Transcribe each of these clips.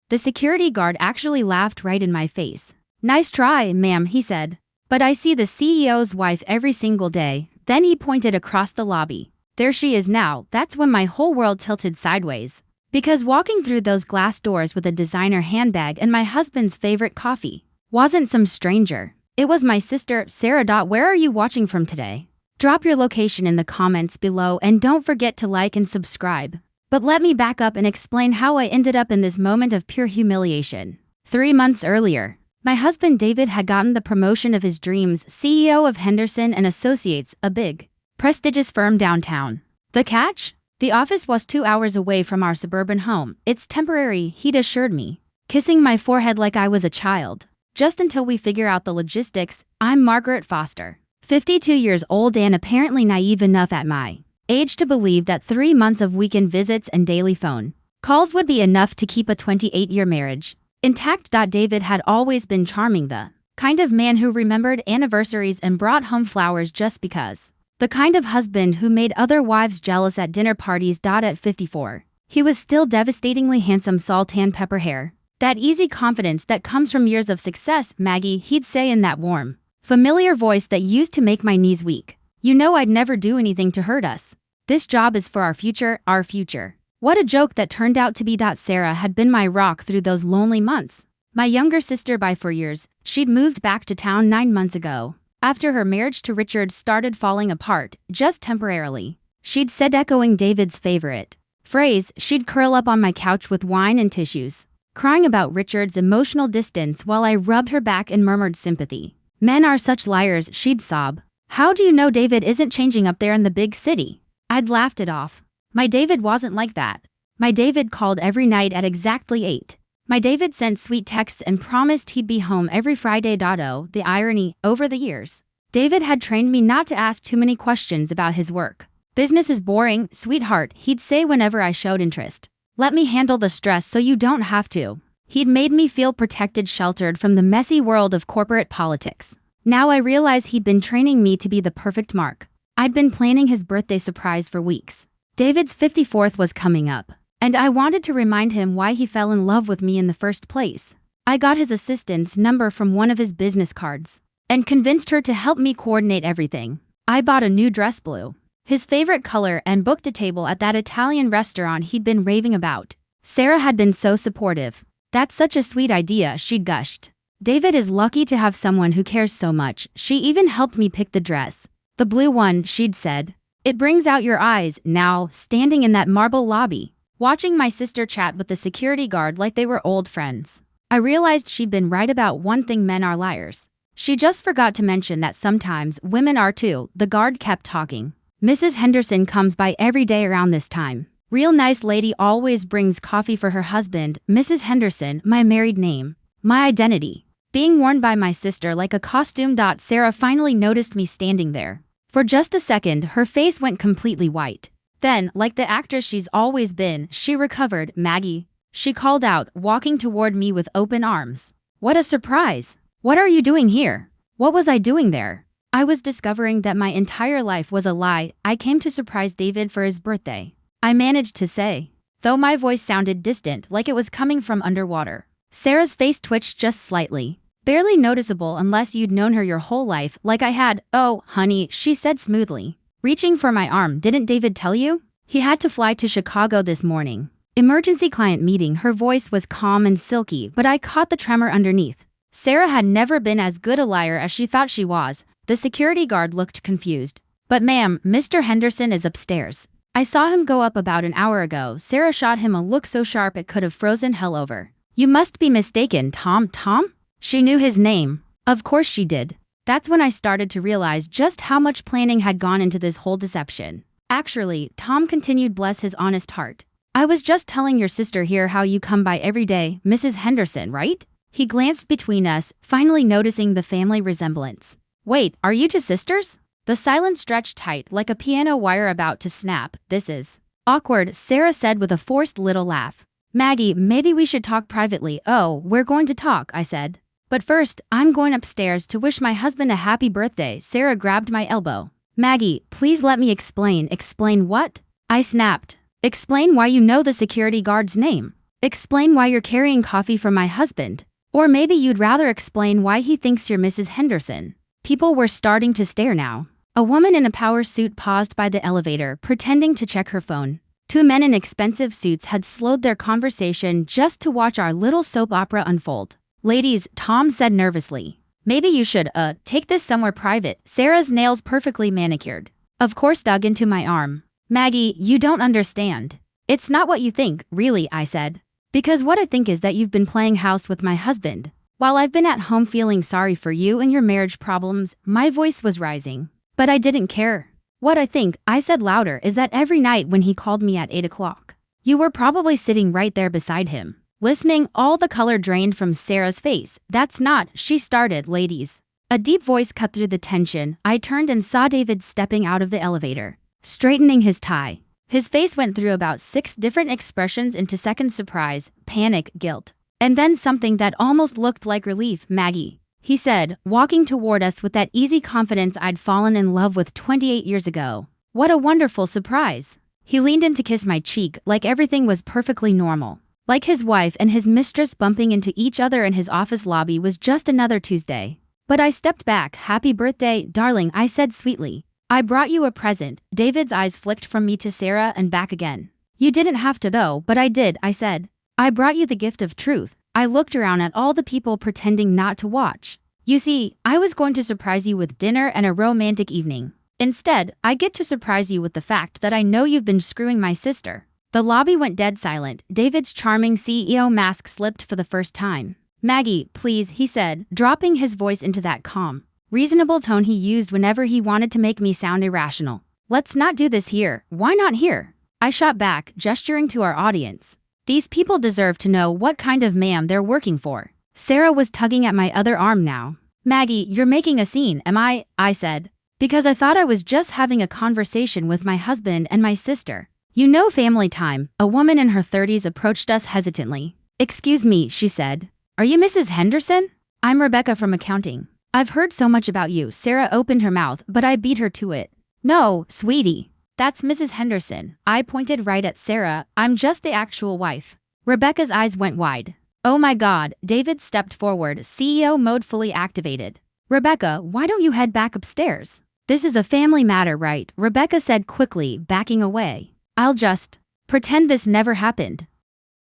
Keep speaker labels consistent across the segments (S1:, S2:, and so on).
S1: The security guard actually laughed right in my face. "Nice try, ma'am," he said. "But I see the CEO's wife every single day." Then he pointed across the lobby. "There she is now." That's when my whole world tilted sideways. Because walking through those glass doors with a designer handbag and my husband's favorite coffee wasn't some stranger. It was my sister, Sarah. Where are you watching from today? Drop your location in the comments below and don't forget to like and subscribe. But let me back up and explain how I ended up in this moment of pure humiliation. 3 months earlier, my husband David had gotten the promotion of his dreams, CEO of Henderson and Associates, a big, prestigious firm downtown. The catch? The office was 2 hours away from our suburban home. "It's temporary," he'd assured me, kissing my forehead like I was a child. "Just until we figure out the logistics." I'm Margaret Foster, 52 years old and apparently naive enough at my age to believe that 3 months of weekend visits and daily phone calls would be enough to keep a 28-year marriage intact. David had always been charming, the kind of man who remembered anniversaries and brought home flowers just because. The kind of husband who made other wives jealous at dinner parties. At 54, he was still devastatingly handsome, salt and pepper hair. That easy confidence that comes from years of success. "Maggie," he'd say in that warm, familiar voice that used to make my knees weak. "You know I'd never do anything to hurt us. This job is for our future, our future." What a joke that turned out to be. Sarah had been my rock through those lonely months. My younger sister by 4 years. She'd moved back to town 9 months ago. After her marriage to Richard started falling apart, just temporarily. She'd said, echoing David's favorite phrase, she'd curl up on my couch with wine and tissues, crying about Richard's emotional distance while I rubbed her back and murmured sympathy. "Men are such liars," she'd sob. "How do you know David isn't changing up there in the big city?" I'd laughed it off. My David wasn't like that. My David called every night at exactly 8. My David sent sweet texts and promised he'd be home every Friday. Oh, the irony. Over the years, David had trained me not to ask too many questions about his work. "Business is boring, sweetheart," he'd say whenever I showed interest. "Let me handle the stress so you don't have to." He'd made me feel protected, sheltered from the messy world of corporate politics. Now I realize he'd been training me to be the perfect mark. I'd been planning his birthday surprise for weeks. David's 54th was coming up, and I wanted to remind him why he fell in love with me in the first place. I got his assistant's number from one of his business cards and convinced her to help me coordinate everything. I bought a new dress, blue, his favorite color, and booked a table at that Italian restaurant he'd been raving about. Sarah had been so supportive. "That's such a sweet idea," she'd gushed. "David is lucky to have someone who cares so much." She even helped me pick the dress. "The blue one," she'd said. "It brings out your eyes." Now, standing in that marble lobby, watching my sister chat with the security guard like they were old friends, I realized she'd been right about one thing: men are liars. She just forgot to mention that sometimes women are too. The guard kept talking. "Mrs. Henderson comes by every day around this time. Real nice lady, always brings coffee for her husband." Mrs. Henderson, my married name, my identity, being worn by my sister like a costume. Sarah finally noticed me standing there. For just a second, her face went completely white. Then, like the actress she's always been, she recovered. "Maggie," she called out, walking toward me with open arms. What a surprise! "What are you doing here?" What was I doing there? I was discovering that my entire life was a lie. "I came to surprise David for his birthday," I managed to say, though my voice sounded distant, like it was coming from underwater. Sarah's face twitched just slightly. "Barely noticeable unless you'd known her your whole life, like I had." "Oh, honey," she said smoothly, reaching for my arm. "Didn't David tell you? He had to fly to Chicago this morning. Emergency client meeting." Her voice was calm and silky, but I caught the tremor underneath. Sarah had never been as good a liar as she thought she was. The security guard looked confused. "But ma'am, Mr. Henderson is upstairs. I saw him go up about an hour ago." Sarah shot him a look so sharp it could have frozen hell over. "You must be mistaken, Tom." "Tom?" She knew his name. Of course she did. That's when I started to realize just how much planning had gone into this whole deception. "Actually," Tom continued, bless his honest heart, "I was just telling your sister here how you come by every day, Mrs. Henderson, right?" He glanced between us, finally noticing the family resemblance. "Wait, are you two sisters?" The silence stretched tight, like a piano wire about to snap. "This is awkward," Sarah said with a forced little laugh. "Maggie, maybe we should talk privately." "Oh, we're going to talk," I said. "But first, I'm going upstairs to wish my husband a happy birthday." Sarah grabbed my elbow. "Maggie, please let me explain." "Explain what?" I snapped. "Explain why you know the security guard's name." Explain why you're carrying coffee from my husband. Or maybe you'd rather explain why he thinks you're Mrs. Henderson. People were starting to stare now. A woman in a power suit paused by the elevator, pretending to check her phone. Two men in expensive suits had slowed their conversation just to watch our little soap opera unfold. Ladies, Tom said nervously. Maybe you should, take this somewhere private. Sarah's nails perfectly manicured. Of course, dug into my arm. Maggie, you don't understand. It's not what you think, really, I said. Because what I think is that you've been playing house with my husband. While I've been at home feeling sorry for you and your marriage problems, my voice was rising. But I didn't care. What I think, I said louder, is that every night when he called me at 8 o'clock, you were probably sitting right there beside him. Listening, all the color drained from Sarah's face. That's not, she started, ladies. A deep voice cut through the tension. I turned and saw David stepping out of the elevator, straightening his tie. His face went through about 6 different expressions into second: surprise, panic, guilt, and then something that almost looked like relief. Maggie, he said, walking toward us with that easy confidence I'd fallen in love with 28 years ago. What a wonderful surprise. He leaned in to kiss my cheek like everything was perfectly normal. Like his wife and his mistress bumping into each other in his office lobby was just another Tuesday. But I stepped back. Happy birthday, darling, I said sweetly. I brought you a present. David's eyes flicked from me to Sarah and back again. You didn't have to go, but I did, I said. I brought you the gift of truth. I looked around at all the people pretending not to watch. You see, I was going to surprise you with dinner and a romantic evening. Instead, I get to surprise you with the fact that I know you've been screwing my sister. The lobby went dead silent. David's charming CEO mask slipped for the first time. Maggie, please, he said, dropping his voice into that calm, reasonable tone he used whenever he wanted to make me sound irrational. Let's not do this here. Why not here? I shot back, gesturing to our audience. These people deserve to know what kind of man they're working for. Sarah was tugging at my other arm now. Maggie, you're making a scene, am I said. Because I thought I was just having a conversation with my husband and my sister. You know, family time. A woman in her 30s approached us hesitantly. Excuse me, she said. Are you Mrs. Henderson? I'm Rebecca from accounting. I've heard so much about you. Sarah opened her mouth, but I beat her to it. No, sweetie. That's Mrs. Henderson. I pointed right at Sarah. I'm just the actual wife. Rebecca's eyes went wide. Oh my God, David stepped forward, CEO mode fully activated. Rebecca, why don't you head back upstairs? This is a family matter, right? Rebecca said quickly, backing away. I'll just pretend this never happened.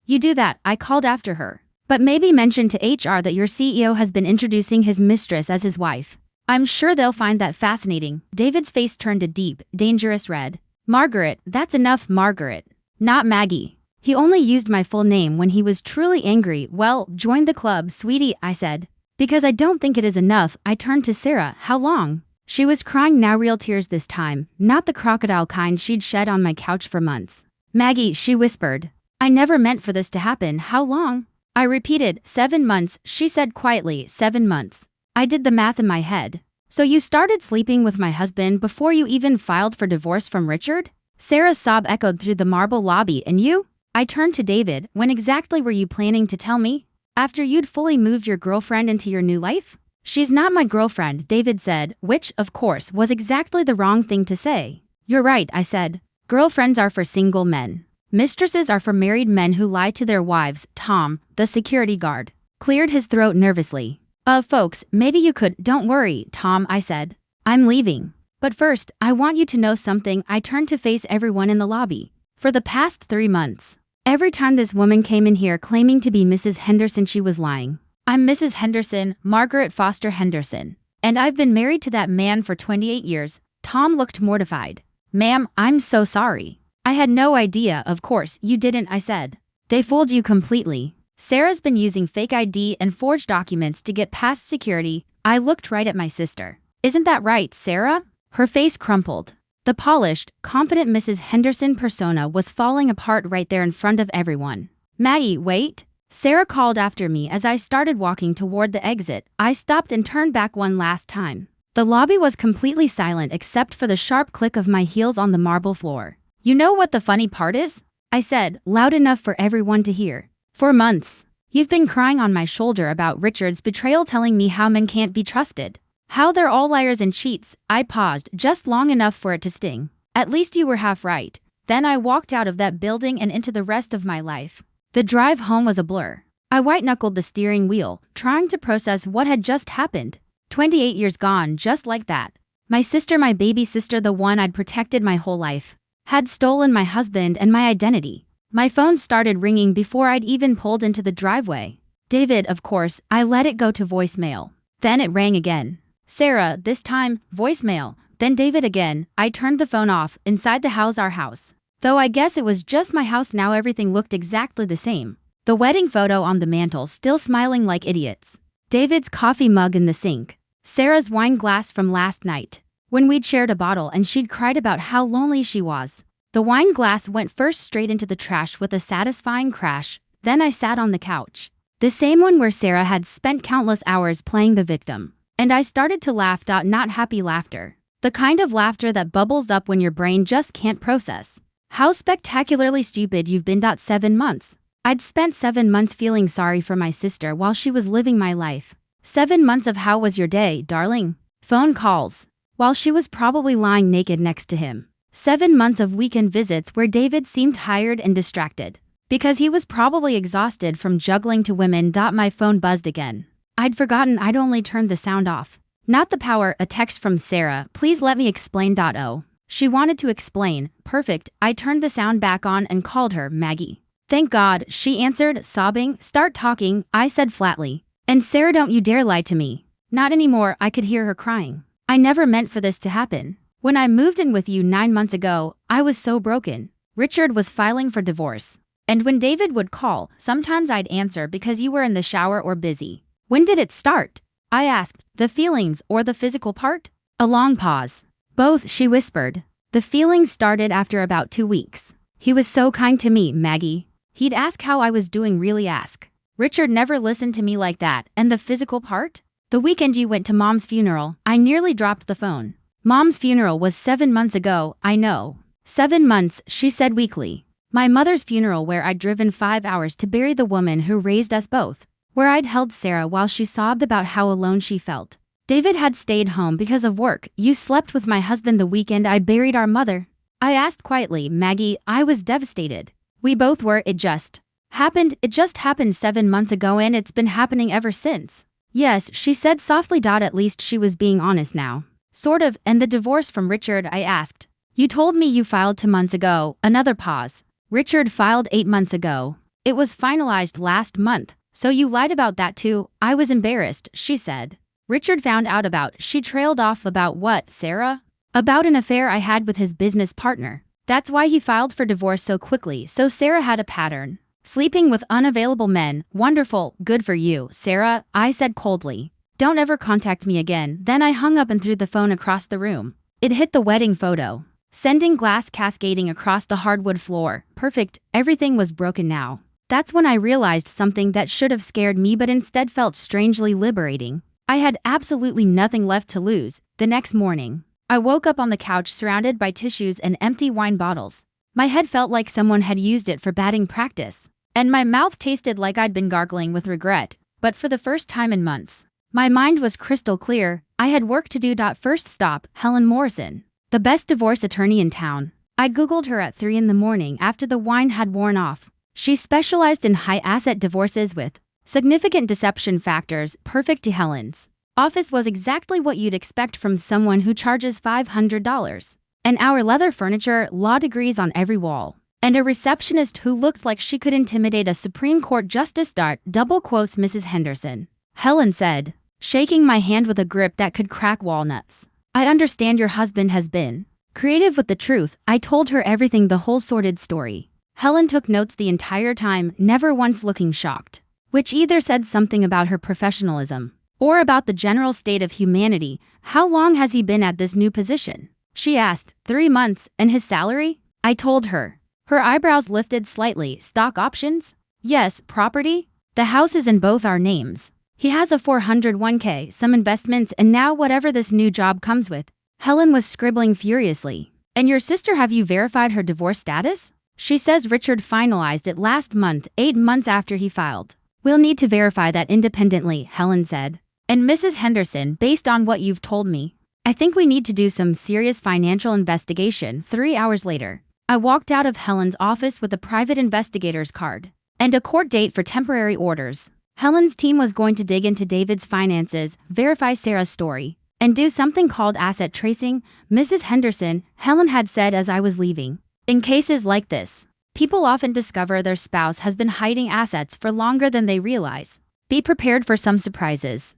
S1: You do that, I called after her. But maybe mention to HR that your CEO has been introducing his mistress as his wife. I'm sure they'll find that fascinating. David's face turned a deep, dangerous red. Margaret, that's enough, Margaret. Not Maggie. He only used my full name when he was truly angry. Well, join the club, sweetie, I said. Because I don't think it is enough. I turned to Sarah. How long? She was crying now, real tears this time, not the crocodile kind she'd shed on my couch for months. Maggie, she whispered. I never meant for this to happen. How long? I repeated, 7 months, she said quietly, 7 months. I did the math in my head. So you started sleeping with my husband before you even filed for divorce from Richard? Sarah's sob echoed through the marble lobby. And you? I turned to David. When exactly were you planning to tell me? After you'd fully moved your girlfriend into your new life? She's not my girlfriend, David said, which, of course, was exactly the wrong thing to say. You're right, I said. Girlfriends are for single men. Mistresses are for married men who lie to their wives. Tom, the security guard, cleared his throat nervously. Folks, maybe you could, don't worry, Tom, I said. I'm leaving. But first, I want you to know something. I turned to face everyone in the lobby. For the past 3 months, every time this woman came in here claiming to be Mrs. Henderson, she was lying. I'm Mrs. Henderson, Margaret Foster Henderson. And I've been married to that man for 28 years. Tom looked mortified. Ma'am, I'm so sorry. I had no idea. Of course, you didn't, I said. They fooled you completely. Sarah's been using fake ID and forged documents to get past security. I looked right at my sister. Isn't that right, Sarah? Her face crumpled. The polished, confident Mrs. Henderson persona was falling apart right there in front of everyone. Maggie, wait. Sarah called after me as I started walking toward the exit. I stopped and turned back one last time. The lobby was completely silent except for the sharp click of my heels on the marble floor. You know what the funny part is? I said, loud enough for everyone to hear. For months, you've been crying on my shoulder about Richard's betrayal, telling me how men can't be trusted. How they're all liars and cheats. I paused just long enough for it to sting. At least you were half right. Then I walked out of that building and into the rest of my life. The drive home was a blur. I white-knuckled the steering wheel, trying to process what had just happened. 28 years gone just like that. My sister, my baby sister, the one I'd protected my whole life, had stolen my husband and my identity. My phone started ringing before I'd even pulled into the driveway. David, of course. I let it go to voicemail. Then it rang again. Sarah, this time, voicemail. Then David again. I turned the phone off. Inside the house, our house. Though I guess it was just my house now, everything looked exactly the same. The wedding photo on the mantle, still smiling like idiots. David's coffee mug in the sink. Sarah's wine glass from last night, when we'd shared a bottle and she'd cried about how lonely she was. The wine glass went first straight into the trash with a satisfying crash. Then I sat on the couch. The same one where Sarah had spent countless hours playing the victim. And I started to laugh. Not happy laughter. The kind of laughter that bubbles up when your brain just can't process how spectacularly stupid you've been. 7 months. I'd spent 7 months feeling sorry for my sister while she was living my life. 7 months of how was your day, darling? Phone calls, while she was probably lying naked next to him. 7 months of weekend visits where David seemed tired and distracted, because he was probably exhausted from juggling 2 women. My phone buzzed again. I'd forgotten I'd only turned the sound off. Not the power. A text from Sarah. Please let me explain. Oh. She wanted to explain. Perfect. I turned the sound back on and called her Maggie. Thank God, she answered, sobbing. Start talking, I said flatly. And Sarah, don't you dare lie to me. Not anymore. I could hear her crying. I never meant for this to happen. When I moved in with you 9 months ago, I was so broken. Richard was filing for divorce. And when David would call, sometimes I'd answer because you were in the shower or busy. When did it start? I asked. The feelings or the physical part? A long pause. Both, she whispered. The feelings started after about 2 weeks. He was so kind to me, Maggie. He'd ask how I was doing, really ask. Richard never listened to me like that. And the physical part? The weekend you went to Mom's funeral, I nearly dropped the phone. Mom's funeral was 7 months ago, I know. 7 months, she said weakly. My mother's funeral, where I'd driven 5 hours to bury the woman who raised us both. Where I'd held Sarah while she sobbed about how alone she felt. David had stayed home because of work. You slept with my husband the weekend I buried our mother. I asked quietly, Maggie. I was devastated. We both were. It just happened. It just happened 7 months ago and it's been happening ever since. Yes, she said softly. At least she was being honest now. Sort of. And the divorce from Richard, I asked. You told me you filed 2 months ago. Another pause. Richard filed 8 months ago. It was finalized last month. So you lied about that too? I was embarrassed, she said. Richard found out about. She trailed off. About what, Sarah? About an affair I had with his business partner. That's why he filed for divorce so quickly. So Sarah had a pattern. Sleeping with unavailable men. Wonderful. Good for you, Sarah, I said coldly. Don't ever contact me again. Then I hung up and threw the phone across the room. It hit the wedding photo, sending glass cascading across the hardwood floor. Perfect. Everything was broken now. That's when I realized something that should have scared me but instead felt strangely liberating. I had absolutely nothing left to lose. The next morning, I woke up on the couch surrounded by tissues and empty wine bottles. My head felt like someone had used it for batting practice. And my mouth tasted like I'd been gargling with regret. But for the first time in months, my mind was crystal clear. I had work to do. First stop, Helen Morrison, the best divorce attorney in town. I Googled her at 3 in the morning after the wine had worn off. She specialized in high-asset divorces with significant deception factors. Perfect. To Helen's office was exactly what you'd expect from someone who charges $500 an hour. Leather furniture, law degrees on every wall, and a receptionist who looked like she could intimidate a Supreme Court justice. Double quotes, Mrs. Henderson, Helen said, shaking my hand with a grip that could crack walnuts. I understand your husband has been creative with the truth. I told her everything, the whole sordid story. Helen took notes the entire time, never once looking shocked, which either said something about her professionalism or about the general state of humanity. How long has he been at this new position? She asked. 3 months. And his salary? I told her. Her eyebrows lifted slightly. Stock options? Yes. Property? The house is in both our names. He has a 401k, some investments, and now whatever this new job comes with. Helen was scribbling furiously. And your sister, have you verified her divorce status? She says Richard finalized it last month, 8 months after he filed. We'll need to verify that independently, Helen said. And Mrs. Henderson, based on what you've told me, I think we need to do some serious financial investigation. 3 hours later, I walked out of Helen's office with a private investigator's card. and a court date for temporary orders. Helen's team was going to dig into David's finances, verify Sarah's story, and do something called asset tracing. Mrs. Henderson, Helen had said as I was leaving. In cases like this, people often discover their spouse has been hiding assets for longer than they realize. Be prepared for some surprises.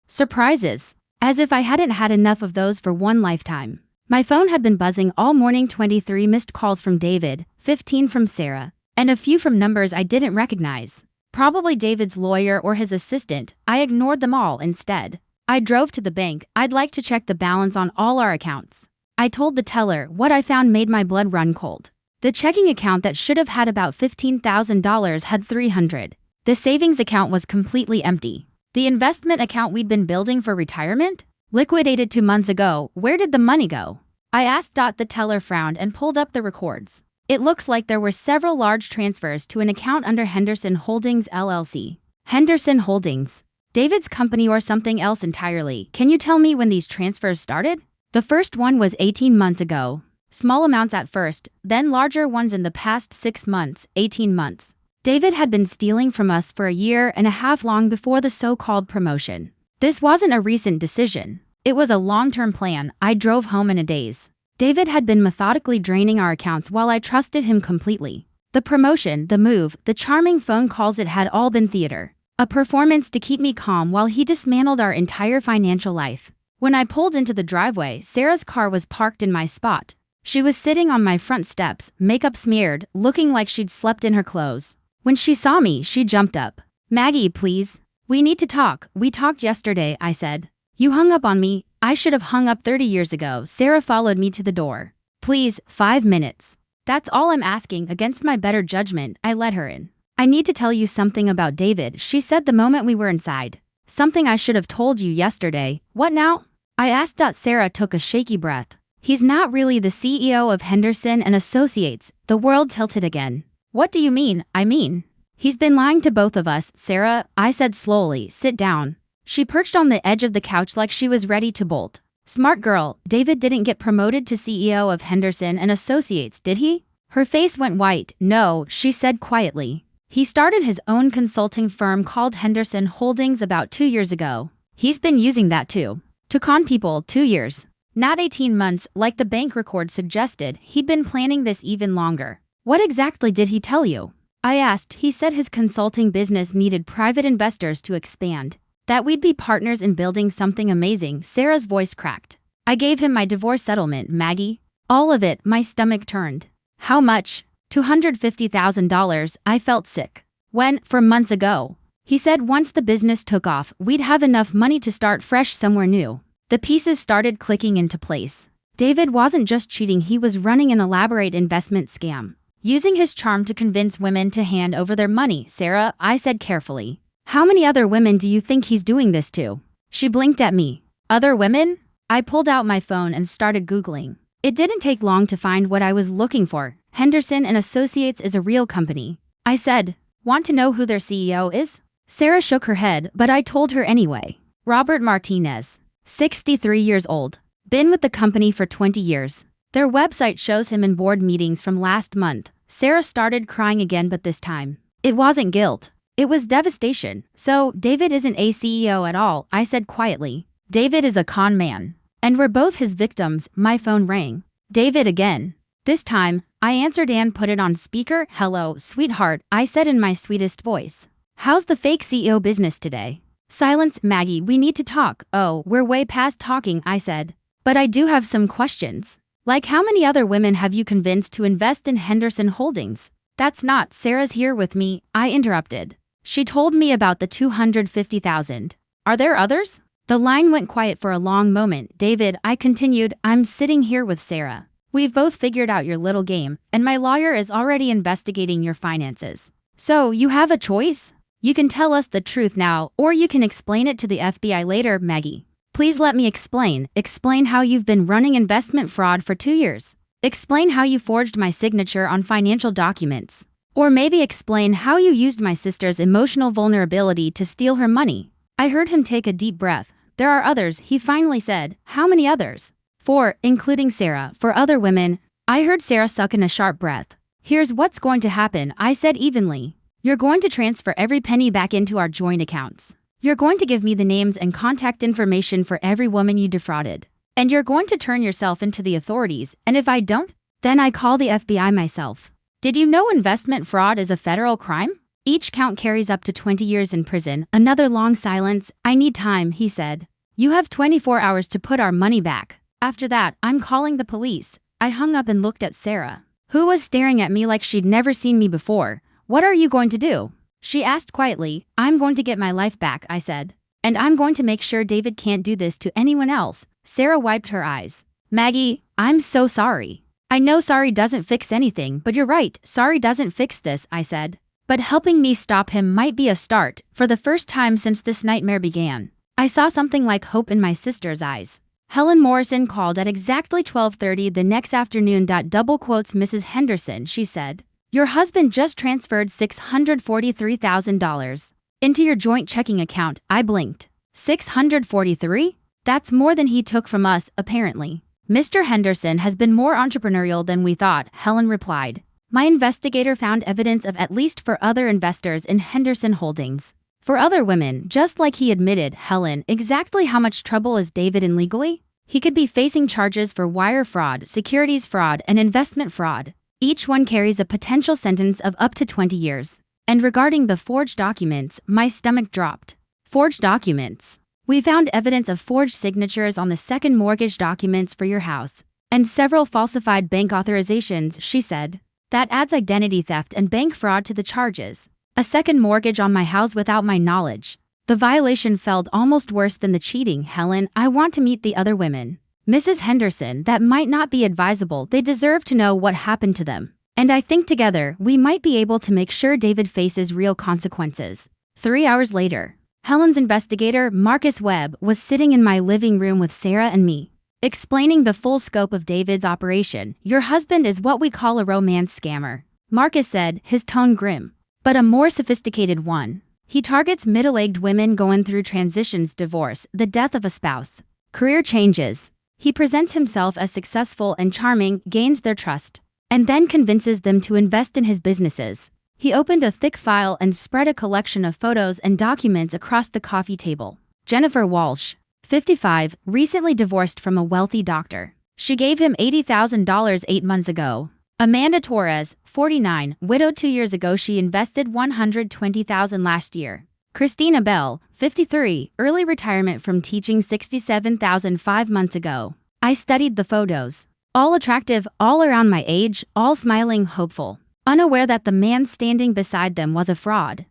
S1: Surprises. As if I hadn't had enough of those for one lifetime. My phone had been buzzing all morning. 23 missed calls from David, 15 from Sarah, and a few from numbers I didn't recognize. Probably David's lawyer or his assistant. I ignored them all instead. I drove to the bank. I'd like to check the balance on all our accounts. I told the teller what I found made my blood run cold. The checking account that should have had about $15,000 had $300. The savings account was completely empty. The investment account we'd been building for retirement? Liquidated 2 months ago. Where did the money go? I asked. The teller frowned and pulled up the records. It looks like there were several large transfers to an account under Henderson Holdings LLC. Henderson Holdings. David's company or something else entirely. Can you tell me when these transfers started? The first one was 18 months ago. Small amounts at first, then larger ones in the past 6 months, 18 months. David had been stealing from us for a year and a half long before the so-called promotion. This wasn't a recent decision. It was a long-term plan. I drove home in a daze. David had been methodically draining our accounts while I trusted him completely. The promotion, the move, the charming phone calls, it had all been theater. A performance to keep me calm while he dismantled our entire financial life. When I pulled into the driveway, Sarah's car was parked in my spot. She was sitting on my front steps, makeup smeared, looking like she'd slept in her clothes. When she saw me, she jumped up. "Maggie, please. We need to talk. We talked yesterday," I said. "You hung up on me. I should have hung up 30 years ago." Sarah followed me to the door. "Please, 5 minutes. That's all I'm asking." Against my better judgment, I let her in. "I need to tell you something about David," she said the moment we were inside. "Something I should have told you yesterday." "What now?" I asked. Sarah took a shaky breath. "He's not really the CEO of Henderson and Associates." The world tilted again. "What do you mean?" "I mean, he's been lying to both of us." "Sarah," I said slowly, "sit down." She perched on the edge of the couch like she was ready to bolt. "Smart girl. David didn't get promoted to CEO of Henderson and Associates, did he?" Her face went white. "No," she said quietly. "He started his own consulting firm called Henderson Holdings about 2 years ago. He's been using that too. To con people. 2 years. Not 18 months, like the bank record suggested. He'd been planning this even longer." "What exactly did he tell you?" I asked. "He said his consulting business needed private investors to expand. That we'd be partners in building something amazing." Sarah's voice cracked. "I gave him my divorce settlement, Maggie. All of it." My stomach turned. "How much?" $250,000. I felt sick. "When?" "4 months ago. He said once the business took off, we'd have enough money to start fresh somewhere new." The pieces started clicking into place. David wasn't just cheating, he was running an elaborate investment scam. Using his charm to convince women to hand over their money. "Sarah," I said carefully, "how many other women do you think he's doing this to?" She blinked at me. "Other women?" I pulled out my phone and started Googling. It didn't take long to find what I was looking for. Henderson and Associates is a real company. I said, "Want to know who their CEO is?" Sarah shook her head, but I told her anyway. Robert Martinez, 63 years old. Been with the company for 20 years. Their website shows him in board meetings from last month. Sarah started crying again, but this time, it wasn't guilt. It was devastation. "So, David isn't a CEO at all," I said quietly. "David is a con man. And we're both his victims." My phone rang. "David again." This time, I answered and put it on speaker. "Hello, sweetheart," I said in my sweetest voice. "How's the fake CEO business today?" Silence. "Maggie, we need to talk." "Oh, we're way past talking," I said. "But I do have some questions. Like, how many other women have you convinced to invest in Henderson Holdings?" "That's not." "Sarah's here with me," I interrupted. "She told me about the $250,000. Are there others?" The line went quiet for a long moment. "David," I continued, "I'm sitting here with Sarah. We've both figured out your little game, and my lawyer is already investigating your finances. So, you have a choice. You can tell us the truth now, or you can explain it to the FBI later." "Maggie, please let me explain." "Explain how you've been running investment fraud for 2 years. Explain how you forged my signature on financial documents. Or maybe explain how you used my sister's emotional vulnerability to steal her money." I heard him take a deep breath. "There are others," he finally said. "How many others?" 4, including Sarah. "For other women." I heard Sarah suck in a sharp breath. "Here's what's going to happen," I said evenly. You're going to transfer every penny back into our joint accounts. You're going to give me the names and contact information for every woman you defrauded. And you're going to turn yourself into the authorities, and if I don't, then I call the FBI myself. Did you know investment fraud is a federal crime? Each count carries up to 20 years in prison. Another long silence. I need time, he said. You have 24 hours to put our money back. After that, I'm calling the police. I hung up and looked at Sarah, who was staring at me like she'd never seen me before. What are you going to do? She asked quietly. I'm going to get my life back, I said. And I'm going to make sure David can't do this to anyone else. Sarah wiped her eyes. Maggie, I'm so sorry. I know sorry doesn't fix anything, but you're right, sorry doesn't fix this, I said. But helping me stop him might be a start. For the first time since this nightmare began, I saw something like hope in my sister's eyes. Helen Morrison called at exactly 12:30 the next afternoon. Double quotes Mrs. Henderson, she said. Your husband just transferred $643,000 into your joint checking account. I blinked. 643? That's more than he took from us, apparently. Mr. Henderson has been more entrepreneurial than we thought, Helen replied. My investigator found evidence of at least 4 other investors in Henderson Holdings. 4 other women, just like he admitted. Helen, exactly how much trouble is David in legally? He could be facing charges for wire fraud, securities fraud, and investment fraud. Each one carries a potential sentence of up to 20 years. And regarding the forged documents, my stomach dropped. Forged documents? We found evidence of forged signatures on the second mortgage documents for your house, and several falsified bank authorizations, she said. That adds identity theft and bank fraud to the charges. A second mortgage on my house without my knowledge. The violation felt almost worse than the cheating. Helen, I want to meet the other women. Mrs. Henderson, that might not be advisable. They deserve to know what happened to them. And I think together, we might be able to make sure David faces real consequences. 3 hours later, Helen's investigator, Marcus Webb, was sitting in my living room with Sarah and me, explaining the full scope of David's operation. Your husband is what we call a romance scammer, Marcus said, his tone grim, but a more sophisticated one. He targets middle-aged women going through transitions, divorce, the death of a spouse, career changes. He presents himself as successful and charming, gains their trust, and then convinces them to invest in his businesses. He opened a thick file and spread a collection of photos and documents across the coffee table. Jennifer Walsh, 55, recently divorced from a wealthy doctor. She gave him $80,000 8 months ago. Amanda Torres, 49, widowed 2 years ago. She invested $120,000 last year. Christina Bell, 53, early retirement from teaching, $67,000 5 months ago. I studied the photos. All attractive, all around my age, all smiling, hopeful, unaware that the man standing beside them was a fraud.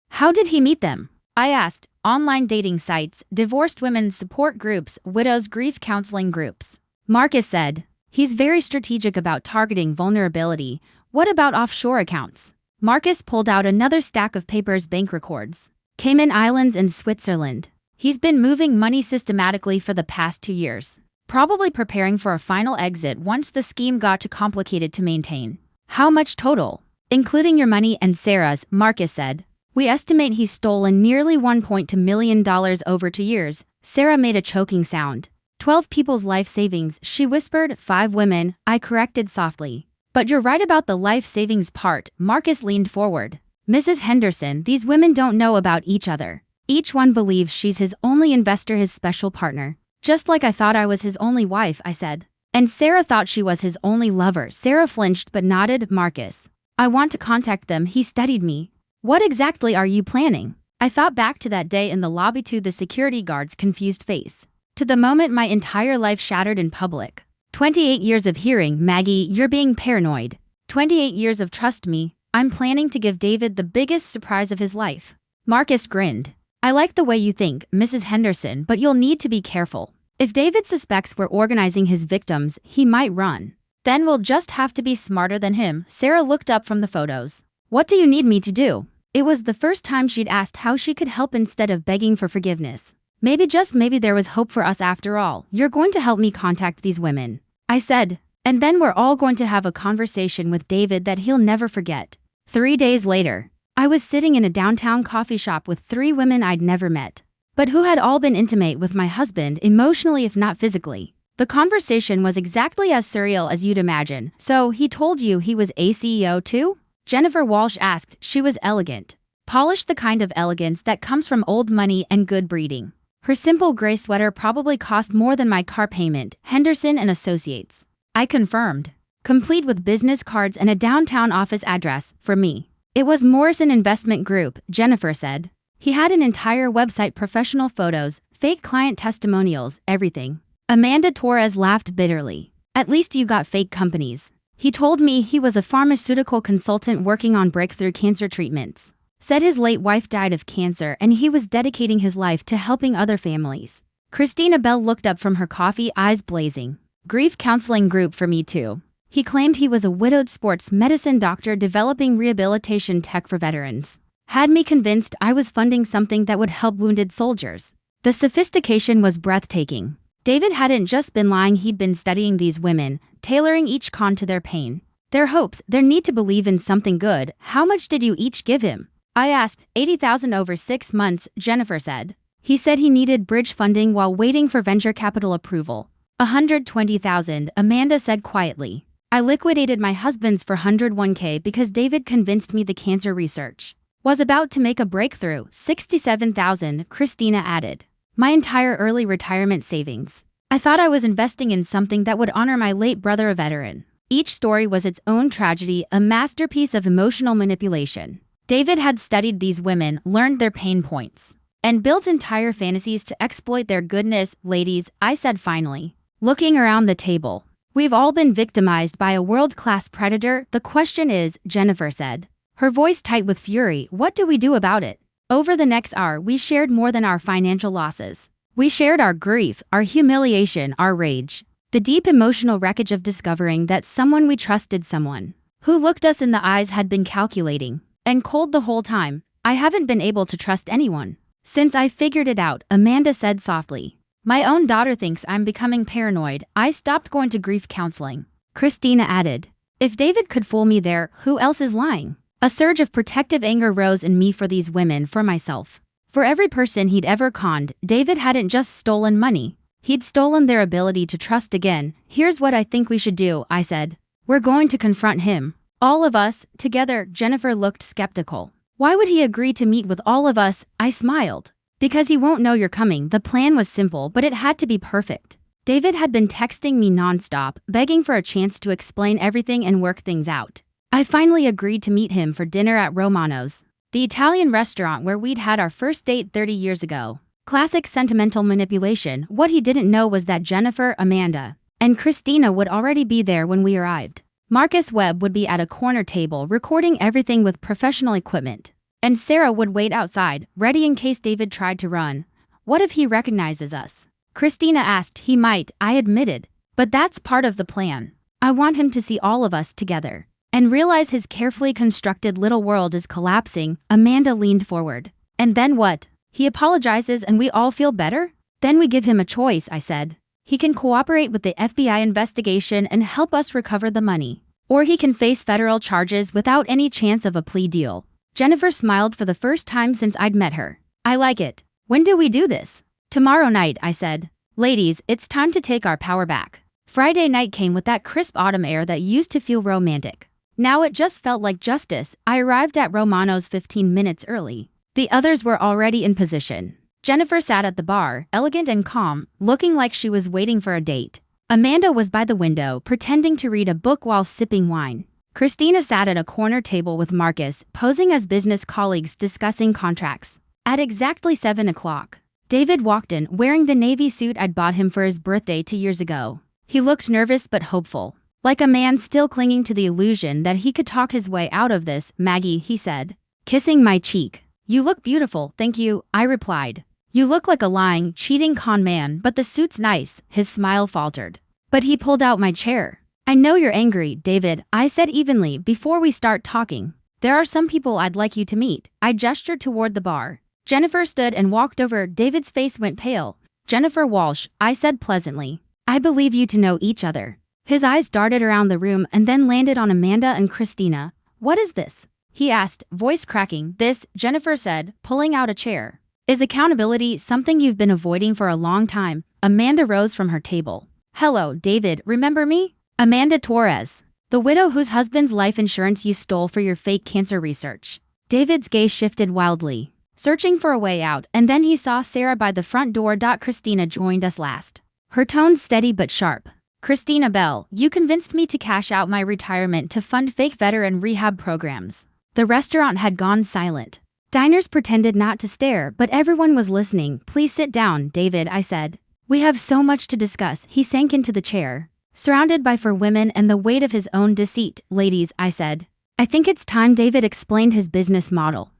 S1: How did he meet them? I asked. Online dating sites, divorced women's support groups, widows' grief counseling groups. Marcus said, he's very strategic about targeting vulnerability. What about offshore accounts? Marcus pulled out another stack of papers, bank records. Cayman Islands and Switzerland. He's been moving money systematically for the past 2 years, probably preparing for a final exit once the scheme got too complicated to maintain. How much total? Including your money and Sarah's, Marcus said. We estimate he's stolen nearly $1.2 million over 2 years. Sarah made a choking sound. 12 people's life savings, she whispered. 5 women, I corrected softly. But you're right about the life savings part. Marcus leaned forward. Mrs. Henderson, these women don't know about each other. Each one believes she's his only investor, his special partner. Just like I thought I was his only wife, I said. And Sarah thought she was his only lover. Sarah flinched but nodded. Marcus, I want to contact them. He studied me. What exactly are you planning? I thought back to that day in the lobby, to the security guard's confused face, to the moment my entire life shattered in public. 28 years of hearing, Maggie, you're being paranoid. 28 years of trust me. I'm planning to give David the biggest surprise of his life. Marcus grinned. I like the way you think, Mrs. Henderson, but you'll need to be careful. If David suspects we're organizing his victims, he might run. Then we'll just have to be smarter than him. Sarah looked up from the photos. What do you need me to do? It was the first time she'd asked how she could help instead of begging for forgiveness. Maybe, just maybe, there was hope for us after all. You're going to help me contact these women, I said, and then we're all going to have a conversation with David that he'll never forget. 3 days later, I was sitting in a downtown coffee shop with 3 women I'd never met, but who had all been intimate with my husband emotionally if not physically. The conversation was exactly as surreal as you'd imagine. So he told you he was a CEO too? Jennifer Walsh asked. She was elegant. Polished, the kind of elegance that comes from old money and good breeding. Her simple gray sweater probably cost more than my car payment. Henderson and Associates. I confirmed. Complete with business cards and a downtown office address, for me. It was Morrison Investment Group, Jennifer said. He had an entire website, professional photos, fake client testimonials, everything. Amanda Torres laughed bitterly. At least you got fake companies. He told me he was a pharmaceutical consultant working on breakthrough cancer treatments. Said his late wife died of cancer and he was dedicating his life to helping other families. Christina Bell looked up from her coffee, eyes blazing. Grief counseling group for me too. He claimed he was a widowed sports medicine doctor developing rehabilitation tech for veterans. Had me convinced I was funding something that would help wounded soldiers. The sophistication was breathtaking. David hadn't just been lying, he'd been studying these women, tailoring each con to their pain, their hopes, their need to believe in something good. How much did you each give him? I asked. $80,000 over 6 months, Jennifer said. He said he needed bridge funding while waiting for venture capital approval. $120,000, Amanda said quietly. I liquidated my husband's for $101K because David convinced me the cancer research was about to make a breakthrough. $67,000, Christina added. My entire early retirement savings. I thought I was investing in something that would honor my late brother, a veteran. Each story was its own tragedy, a masterpiece of emotional manipulation. David had studied these women, learned their pain points, and built entire fantasies to exploit their goodness. Ladies, I said finally, looking around the table. We've all been victimized by a world-class predator. The question is, Jennifer said, her voice tight with fury, what do we do about it? Over the next hour, we shared more than our financial losses. We shared our grief, our humiliation, our rage. The deep emotional wreckage of discovering that someone we trusted, someone who looked us in the eyes, had been calculating and cold the whole time. I haven't been able to trust anyone since I figured it out, Amanda said softly. My own daughter thinks I'm becoming paranoid. I stopped going to grief counseling. Christina added. If David could fool me there, who else is lying? A surge of protective anger rose in me for these women, for myself. For every person he'd ever conned, David hadn't just stolen money. He'd stolen their ability to trust again. Here's what I think we should do, I said. We're going to confront him. All of us, together. Jennifer looked skeptical. Why would he agree to meet with all of us? I smiled. Because he won't know you're coming. The plan was simple, but it had to be perfect. David had been texting me nonstop, begging for a chance to explain everything and work things out. I finally agreed to meet him for dinner at Romano's, the Italian restaurant where we'd had our first date 30 years ago. Classic sentimental manipulation. What he didn't know was that Jennifer, Amanda, and Christina would already be there when we arrived. Marcus Webb would be at a corner table recording everything with professional equipment. And Sarah would wait outside, ready in case David tried to run. What if he recognizes us? Christina asked. He might, I admitted. But that's part of the plan. I want him to see all of us together and realize his carefully constructed little world is collapsing. Amanda leaned forward. And then what? He apologizes and we all feel better? Then we give him a choice, I said. He can cooperate with the FBI investigation and help us recover the money. Or he can face federal charges without any chance of a plea deal. Jennifer smiled for the first time since I'd met her. I like it. When do we do this? Tomorrow night, I said. Ladies, it's time to take our power back. Friday night came with that crisp autumn air that used to feel romantic. Now it just felt like justice. I arrived at Romano's 15 minutes early. The others were already in position. Jennifer sat at the bar, elegant and calm, looking like she was waiting for a date. Amanda was by the window, pretending to read a book while sipping wine. Christina sat at a corner table with Marcus, posing as business colleagues discussing contracts. At exactly 7 o'clock, David walked in, wearing the navy suit I'd bought him for his birthday 2 years ago. He looked nervous but hopeful, like a man still clinging to the illusion that he could talk his way out of this. Maggie, he said, kissing my cheek. You look beautiful, thank you, I replied. You look like a lying, cheating con man, but the suit's nice. His smile faltered. But he pulled out my chair. I know you're angry, David, I said evenly before we start talking. There are some people I'd like you to meet. I gestured toward the bar. Jennifer stood and walked over. David's face went pale. Jennifer Walsh, I said pleasantly. I believe you to know each other. His eyes darted around the room and then landed on Amanda and Christina. What is this? He asked, voice cracking. This, Jennifer said, pulling out a chair. Is accountability something you've been avoiding for a long time? Amanda rose from her table. Hello, David, remember me? Amanda Torres. The widow whose husband's life insurance you stole for your fake cancer research. David's gaze shifted wildly, searching for a way out, and then he saw Sarah by the front door. Christina joined us last. Her tone steady but sharp. Christina Bell, you convinced me to cash out my retirement to fund fake veteran rehab programs. The restaurant had gone silent. Diners pretended not to stare, but everyone was listening. Please sit down, David, I said. We have so much to discuss. He sank into the chair, surrounded by four women and the weight of his own deceit. Ladies, I said. I think it's time. David explained his business model.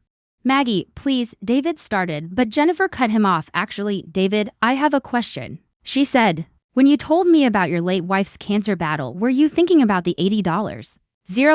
S1: Maggie, please, David started, but Jennifer cut him off. Actually, David, I have a question. She said, when you told me about your late wife's cancer battle, were you thinking about the $80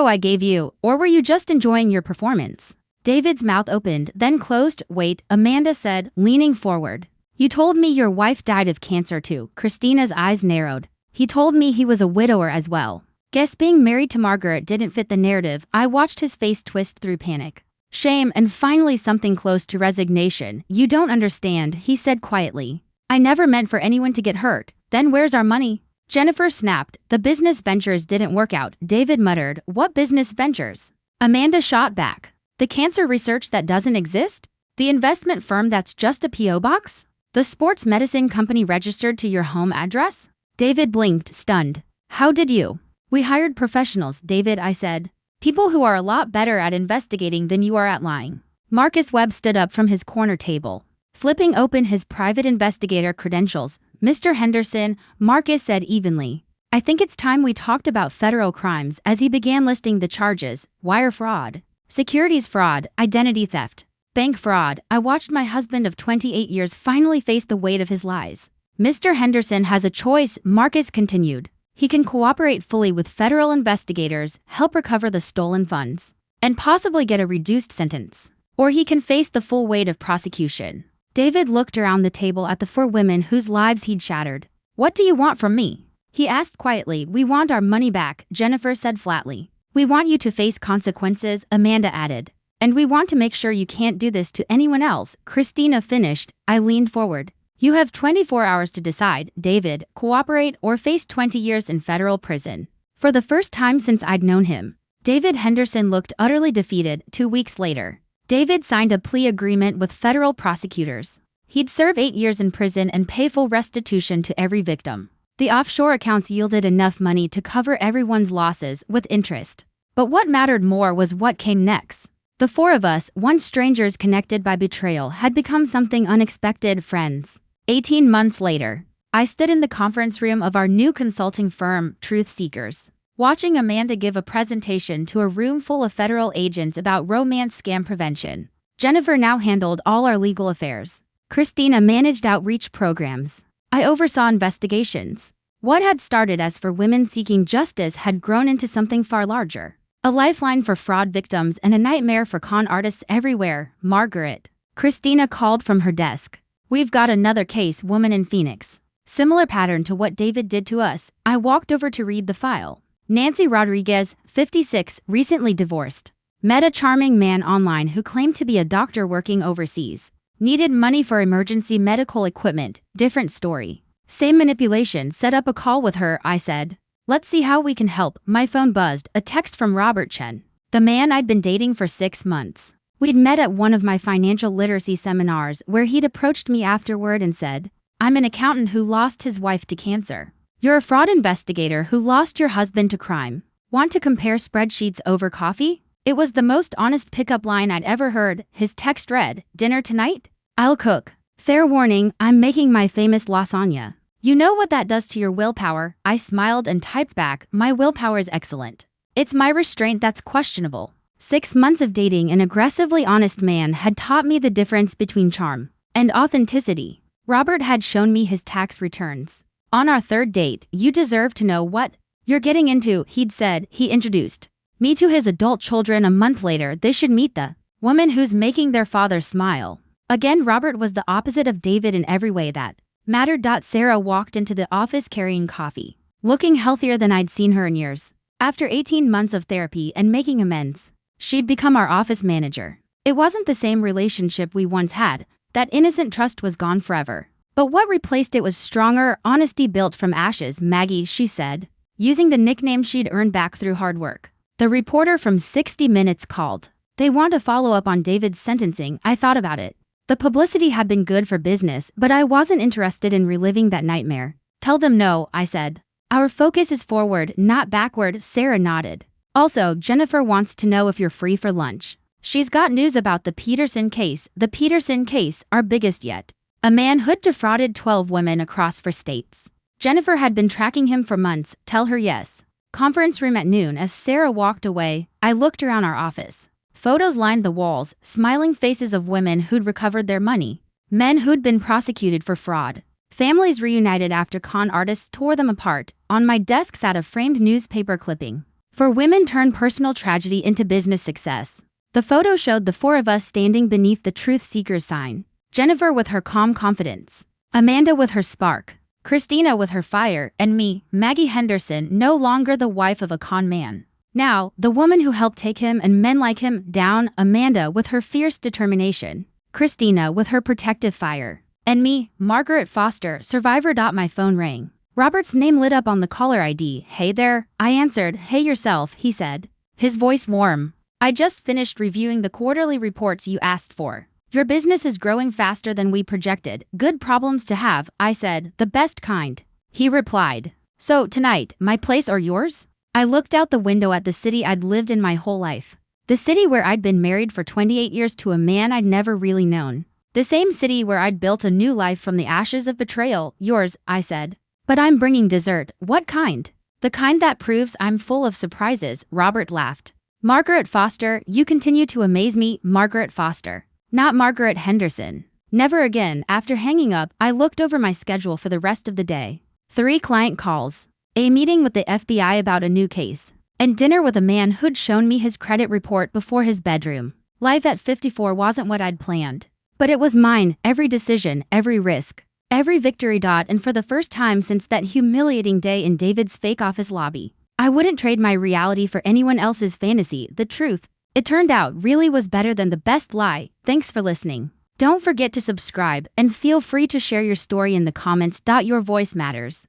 S1: I gave you, or were you just enjoying your performance? David's mouth opened, then closed. Wait, Amanda said, leaning forward. You told me your wife died of cancer too. Christina's eyes narrowed. He told me he was a widower as well. Guess being married to Margaret didn't fit the narrative. I watched his face twist through panic, shame, and finally something close to resignation. You don't understand, he said quietly. I never meant for anyone to get hurt. Then where's our money? Jennifer snapped. The business ventures didn't work out. David muttered. What business ventures? Amanda shot back. The cancer research that doesn't exist? The investment firm that's just a P.O. box? The sports medicine company registered to your home address? David blinked, stunned. How did you? We hired professionals, David, I said. People who are a lot better at investigating than you are at lying. Marcus Webb stood up from his corner table, flipping open his private investigator credentials. Mr. Henderson, Marcus said evenly. I think it's time we talked about federal crimes. As he began listing the charges: wire fraud, securities fraud, identity theft, bank fraud. I watched my husband of 28 years finally face the weight of his lies. Mr. Henderson has a choice, Marcus continued. He can cooperate fully with federal investigators, help recover the stolen funds, and possibly get a reduced sentence. Or he can face the full weight of prosecution. David looked around the table at the four women whose lives he'd shattered. What do you want from me? He asked quietly. We want our money back, Jennifer said flatly. We want you to face consequences, Amanda added. And we want to make sure you can't do this to anyone else, Christina finished. I leaned forward. You have 24 hours to decide, David, cooperate or face 20 years in federal prison. For the first time since I'd known him, David Henderson looked utterly defeated. 2 weeks later, David signed a plea agreement with federal prosecutors. He'd serve 8 years in prison and pay full restitution to every victim. The offshore accounts yielded enough money to cover everyone's losses with interest. But what mattered more was what came next. The four of us, once strangers connected by betrayal, had become something unexpected: friends. 18 months later, I stood in the conference room of our new consulting firm, Truth Seekers, watching Amanda give a presentation to a room full of federal agents about romance scam prevention. Jennifer now handled all our legal affairs. Christina managed outreach programs. I oversaw investigations. What had started as for women seeking justice had grown into something far larger. A lifeline for fraud victims and a nightmare for con artists everywhere. Margaret. Christina called from her desk. We've got another case, woman in Phoenix. Similar pattern to what David did to us. I walked over to read the file. Nancy Rodriguez, 56, recently divorced. Met a charming man online who claimed to be a doctor working overseas. Needed money for emergency medical equipment. Different story. Same manipulation. Set up a call with her, I said. Let's see how we can help. My phone buzzed. A text from Robert Chen, the man I'd been dating for 6 months. We'd met at one of my financial literacy seminars where he'd approached me afterward and said, I'm an accountant who lost his wife to cancer. You're a fraud investigator who lost your husband to crime. Want to compare spreadsheets over coffee? It was the most honest pickup line I'd ever heard. His text read, dinner tonight? I'll cook. Fair warning, I'm making my famous lasagna. You know what that does to your willpower? I smiled and typed back, my willpower is excellent. It's my restraint that's questionable. 6 months of dating an aggressively honest man had taught me the difference between charm and authenticity. Robert had shown me his tax returns. On our third date, you deserve to know what you're getting into, he'd said. He introduced me to his adult children. A month later, they should meet the woman who's making their father smile. Again, Robert was the opposite of David in every way that mattered. Sarah walked into the office carrying coffee, looking healthier than I'd seen her in years. After 18 months of therapy and making amends, she'd become our office manager. It wasn't the same relationship we once had. That innocent trust was gone forever. But what replaced it was stronger honesty built from ashes. Maggie, she said, using the nickname she'd earned back through hard work. The reporter from 60 Minutes called. They want to follow up on David's sentencing. I thought about it. The publicity had been good for business, but I wasn't interested in reliving that nightmare. Tell them no, I said. Our focus is forward, not backward, Sarah nodded. Also, Jennifer wants to know if you're free for lunch. She's got news about the Peterson case. The Peterson case, our biggest yet. A man who'd defrauded 12 women across 4 states. Jennifer had been tracking him for months. Tell her yes. Conference room at noon. As Sarah walked away, I looked around our office. Photos lined the walls, smiling faces of women who'd recovered their money. Men who'd been prosecuted for fraud. Families reunited after con artists tore them apart. On my desk sat a framed newspaper clipping. For women turn personal tragedy into business success. The photo showed the 4 of us standing beneath the truth seekers sign. Jennifer with her calm confidence. Amanda with her spark. Christina with her fire, and me, Maggie Henderson, no longer the wife of a con man. Now, the woman who helped take him and men like him down, Amanda with her fierce determination. Christina with her protective fire. And me, Margaret Foster, survivor. My phone rang. Robert's name lit up on the caller ID. Hey there, I answered. Hey yourself, he said. His voice warm. I just finished reviewing the quarterly reports you asked for. Your business is growing faster than we projected. Good problems to have, I said, the best kind. He replied. So, tonight, my place or yours? I looked out the window at the city I'd lived in my whole life. The city where I'd been married for 28 years to a man I'd never really known. The same city where I'd built a new life from the ashes of betrayal. Yours, I said. But I'm bringing dessert. What kind? The kind that proves I'm full of surprises, Robert laughed. Margaret Foster, you continue to amaze me, Margaret Foster. Not Margaret Henderson. Never again. After hanging up, I looked over my schedule for the rest of the day. 3 client calls. A meeting with the FBI about a new case. And dinner with a man who'd shown me his credit report before his bedroom. Life at 54 wasn't what I'd planned. But it was mine, every decision, every risk. Every victory. And for the first time since that humiliating day in David's fake office lobby, I wouldn't trade my reality for anyone else's fantasy. The truth, it turned out, really was better than the best lie. Thanks for listening. Don't forget to subscribe and feel free to share your story in the comments. Your voice matters.